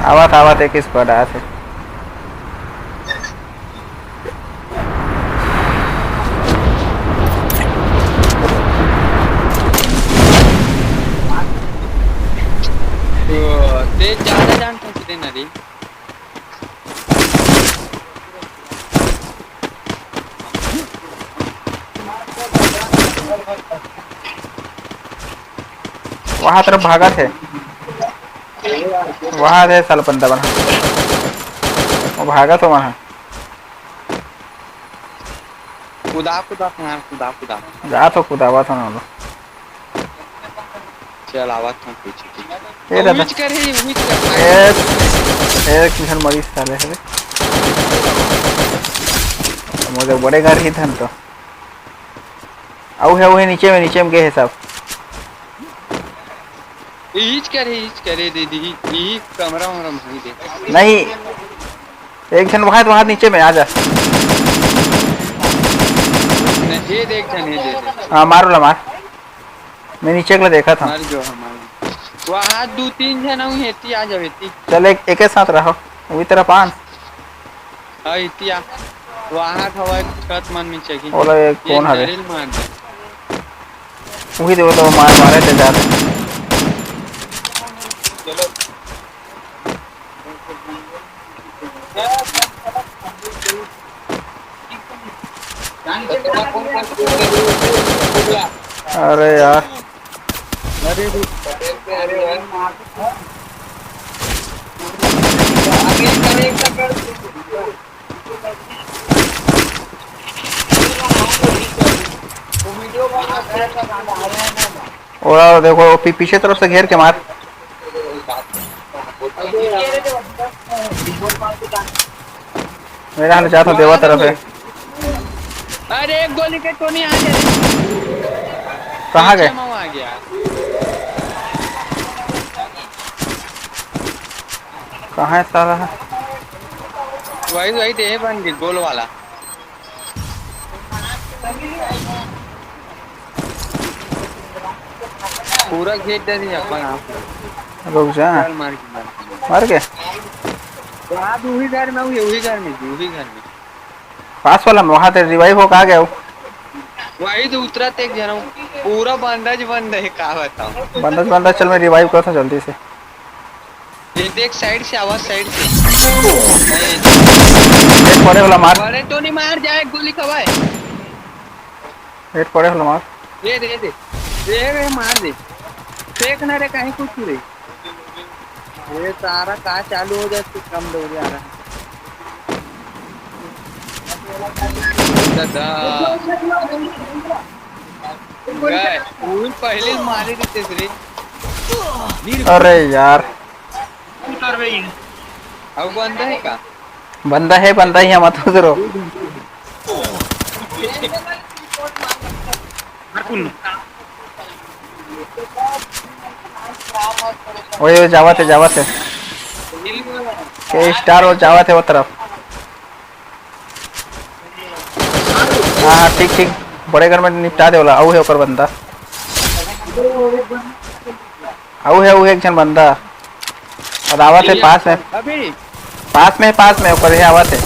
आवाज एक स्क्वाड आया थे। तो ते ज्यादा जान पहुंचते ना रे। वहां तरफ भागा थे, वहां थे साल बंदा बना, वो भागा तो वहां। खुदा खुदा मार खुदा खुदा। जा तो खुद आवा था ना। चल आवाज तो पीछे ये और दादा विच कर ही विच कर फाइट एक कर। एक मिशन मरीज साले है। मुझे बड़े घर ही था तो आउ है वो नीचे में गए है सब। हिच करे दीदी यही कमरा वमरा नहीं दे नहीं एक जन वहां नीचे में आ जा। न हे देख जन हे दे दे हाँ मारो ला मार। मैं नीचे के लिए देखा था। मर जो हमारे वहां दो तीन जन हूं हेती आ जाओ हेती। चल एक के साथ रहो वही तरह पान हां हेती आ वहां हवा छत मन में चगी बोला ये कौन हवे नरिल मार दे। वही देखो तो मारे थे जाते। चलो अरे यार अरे और देखो पीछे तरफ से घेर के मार। मेरा हाल जाता हूँ देवा तरफ है। अरे एक गोली के टोनी आ गया रे कहाँ गए पीछे में आ गया। कहाँ है साला। वही वही दे बन गई गोल वाला। पूरा घेर दे रही अपन आप रुक जा चल मार के मार के आप वही घर में वही घर में वही घर में पास वाला में वहां रिवाइव हो कहा गया वही तो उतरा एक जना पूरा बंदा बंद है का बताऊं। बंदा चल मैं रिवाइव करता जल्दी से। ये देख साइड से आवाज साइड से हेड पड़े वाला मार। अरे तो नहीं मार जाए गोली खवाए हेड पड़े वाला मार। दे दे दे दे मार दे फेंक ना रे कहीं कुछ रे ये सारा का चालू हो जाए कम दौड़ आ रहा दादा गए फूल पहले मारे देते रे। अरे यार अब बंदा है का बंदा ही है मत उधरो। वही जावा थे के स्टार और जावा थे वो तरफ। हाँ ठीक बड़े घर में निपटा दे बोला आऊ है ऊपर बंदा आऊ है एक जन बंदा और आवाज है अभी पास में ऊपर है आवाज है।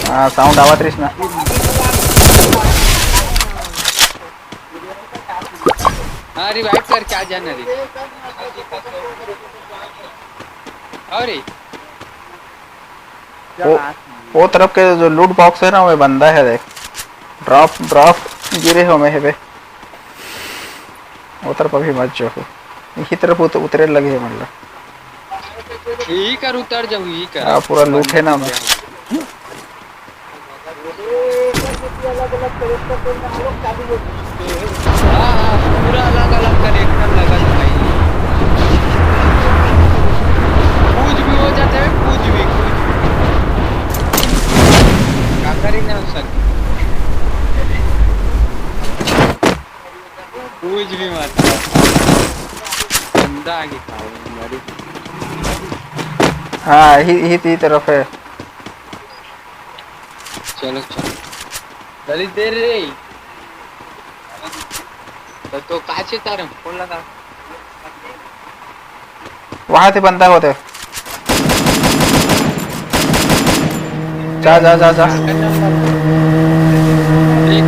हाँ साउंड आवाज इसमें। हाँ रिवाइव कर क्या जाना रे अरे वो तरफ के जो लूट बॉक्स है ना वो बंदा है देख ड्रॉप गिरे हो में है बे वो तरफ अभी मत जो इसी तरफ उतरे लगे है मतलब यही कर उतर जाऊ यही कर पूरा लूट है ना मैं। हाँ पूरा अलग अलग कनेक्टर लगा भाई कुछ भी हो जाता है कुछ भी क्या करेंगे हम सर कुछ भी मत बंदा आगे खाओ हाँ ही तरफ है। चलो जल्दी देर रे तो काचे तारम फोन लगा वहां से बंदा होते जा जा जा जा। देख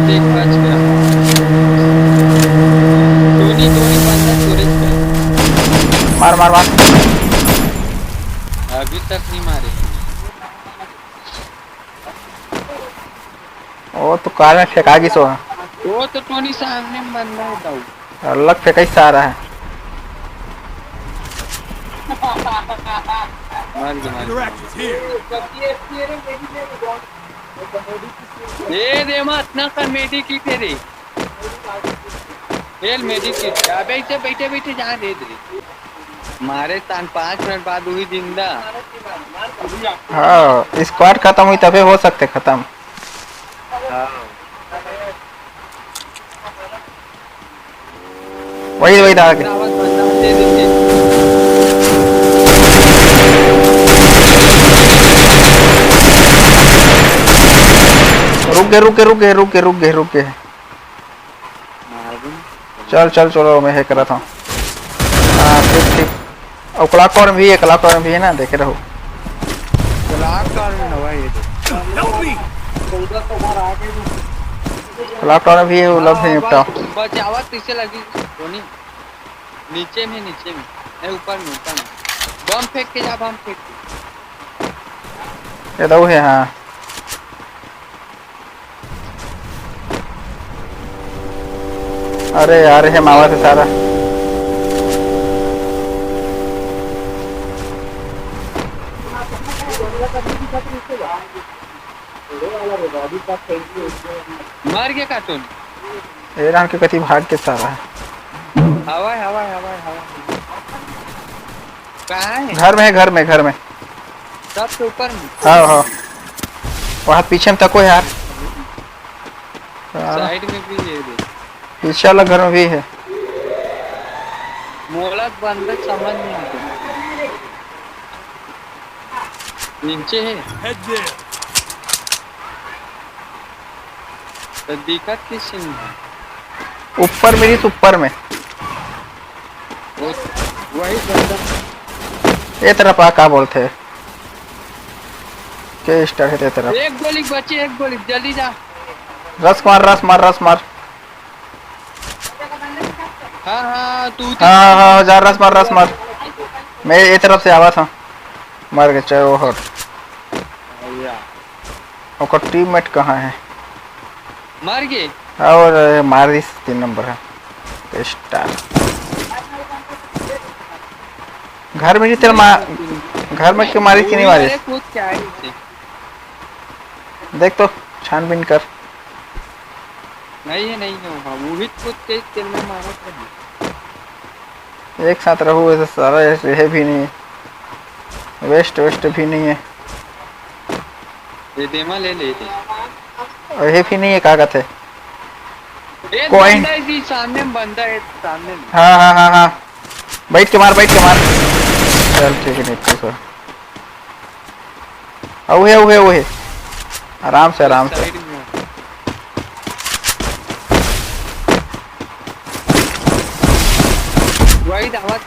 देख बच गया। टोनी टोनी बंदा स्टोरेज पे। मार मार मार। अभी तक नहीं मारे। वो तो कार में फेंका सो है। वो तो टोनी सामने में बंदा है दाऊ। अलग फेंका सा रहा है। मार ये दे मत ना कर मेडी की तेरे खेल मेडी की बैठे बैठे बैठे जहाँ दे दे मारे तान 5 मिनट बाद हुई जिंदा। हाँ स्क्वाड खत्म हुई तभी हो सकते खत्म। वही वही था आगे। रुक गए रुक गए रुक गए रुक गए रुक गए रुक गए। चल चल चलो मैं है करा था। हाँ ठीक ठीक। और क्लॉक टावर भी है, क्लॉक टावर भी है ना, देखे रहो। क्लॉक टावर भी है, वो लोग से निपटाओ। बचावत किसे लगी टोनी? नीचे में नहीं ऊपर में बम फेंक के जा बम फेंक के। ये दो है हाँ। अरे यार है मावा से सारा। मर गया कार्टून। ये राम के कति भाग के सारा है। हवा हवा हवा हवा कहाँ है? घर में है, घर में घर में सबसे ऊपर में। हाँ हाँ वहाँ पीछे में तको यार। साइड में भी है दे। पीछे वाला घर में भी है। मोलक बंदर समझ नहीं आता। नीचे है तो दिक्कत किस चीज़ में? ऊपर मेरी तो ऊपर में वही बंदा ये तरफ आ क्या बोलते हैं के स्टार है तेरे तरफ। एक गोली बची, एक गोली जल्दी जा। रस मार रस मार रस मार। हाँ हाँ तू हाँ हाँ जा रस मार। मैं ये तरफ से आवा था मर गए चाहे वो हट। और टीममेट कहाँ है? मर गए। और मार दी 3 नंबर है स्टार। घर में तेरा घर में क्यों मारी कि नहीं मारी? देख तो छानबीन कर। नहीं है वो भी खुद के तेल में मारा था। एक साथ रहूँ ऐसे सारा ऐसे है भी नहीं है, वेस्ट भी नहीं है। ये देमा ले ले ये भी नहीं है कागज है। कोइन सामने में बंदा है सामने में। हाँ हाँ हाँ हाँ बैठ के मार चल ठीक है नहीं सर। वो है आराम से वही दावत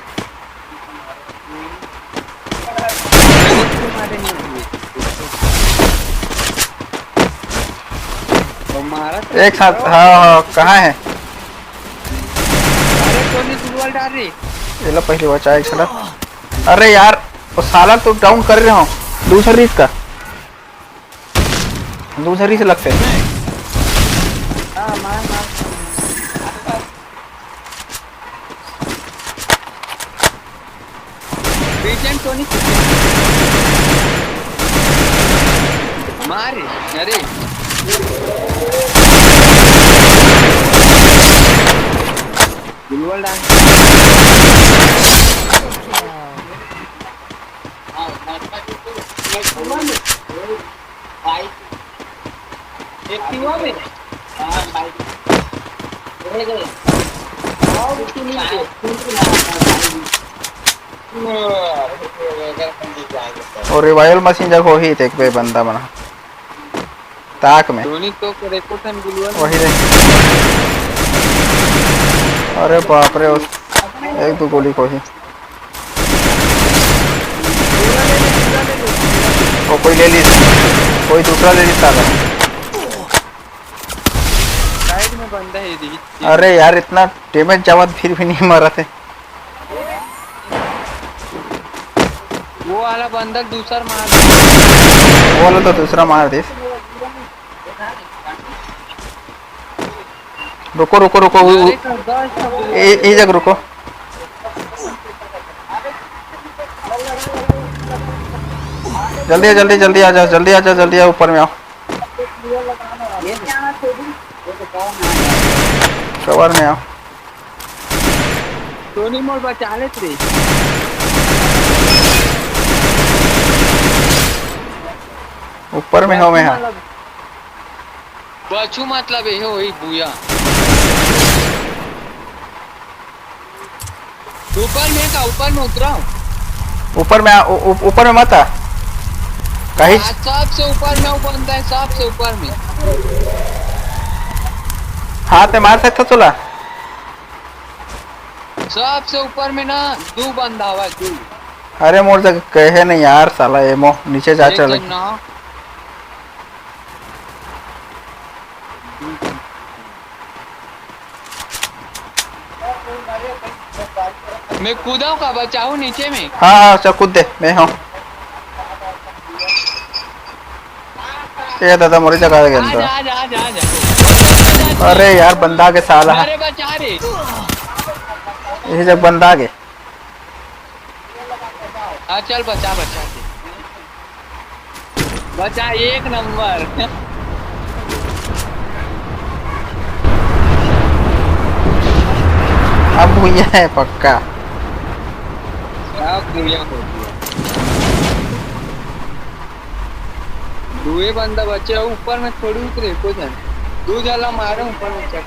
एक साथ। हाँ कहाँ है? अरे टोनी दुलवाल डाल रही ये लो पहले बचा एक साला। अरे यार वो साला तो डाउन कर रहे हो दूसरी से लगते हैं। मार अरे दुलवाल डाल और रिवाइवल मशीन जब हो ही देख पे बंदा बना ताक में धोनी तो करे तो थन गुलवा वही देख। अरे बाप रे एक दो गोली को ही वो कोई ले ली, कोई दूसरा ले ली साला। साइड में बंदा है दी। अरे यार इतना डैमेज जावत फिर भी नहीं मरा थे। वो वाला बंदा दूसरा मार। वो वाला तो दूसरा मार दे। रुको रुको रुको, ये जगह रुको। जल्दी जल्दी जल्दी आ जाओ, जल्दी आ जाओ, जल्दी आओ, ऊपर में आओ, कवर में आओ। टोनी मोर बचा ले रे। ऊपर में हो मैं हाँ। बचू मतलब ये वही बुया। ऊपर में का, ऊपर में उतराओ। ऊपर में ऊपर में मत आ कहीं। सबसे ऊपर में वो बंदा है, सबसे ऊपर में। हाथ में मार सकता तुला। सबसे ऊपर में ना दो बंदा हुआ दो। अरे मोर जगह कहे नहीं यार साला, एमो नीचे जा चल। ना मैं कूदाऊं का, बचाऊं नीचे में। हाँ हाँ चल कूद दे, मैं हूँ। ये दादा मोरी जगह गया आजा आजा आजा आजा। अरे यार बंदा के साला है। अरे बचा रे। ये जब बंदा आगे। हाँ चल बचा बचा दे। बचा एक नंबर। अब हुई है पक्का। अब बुया हो गया। दुए बंदा बचे ऊपर में, थोड़ी उतरे को जान। दो जला मारे ऊपर में चढ़।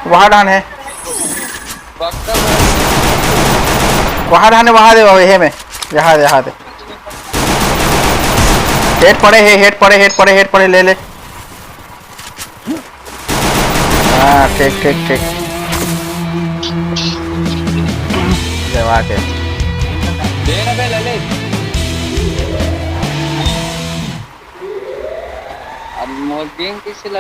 वहाँ डान है, पक्का वहाँ डान है, वहाँ दे ये में, यहाँ दे यहाँ दे। हेड पड़े है, हेड पड़े, हेड पड़े, हेड पड़े, ले ले। हाँ ठीक ठीक ठीक, जवा के दे ना बे ले। अब मोर गेम किसे लग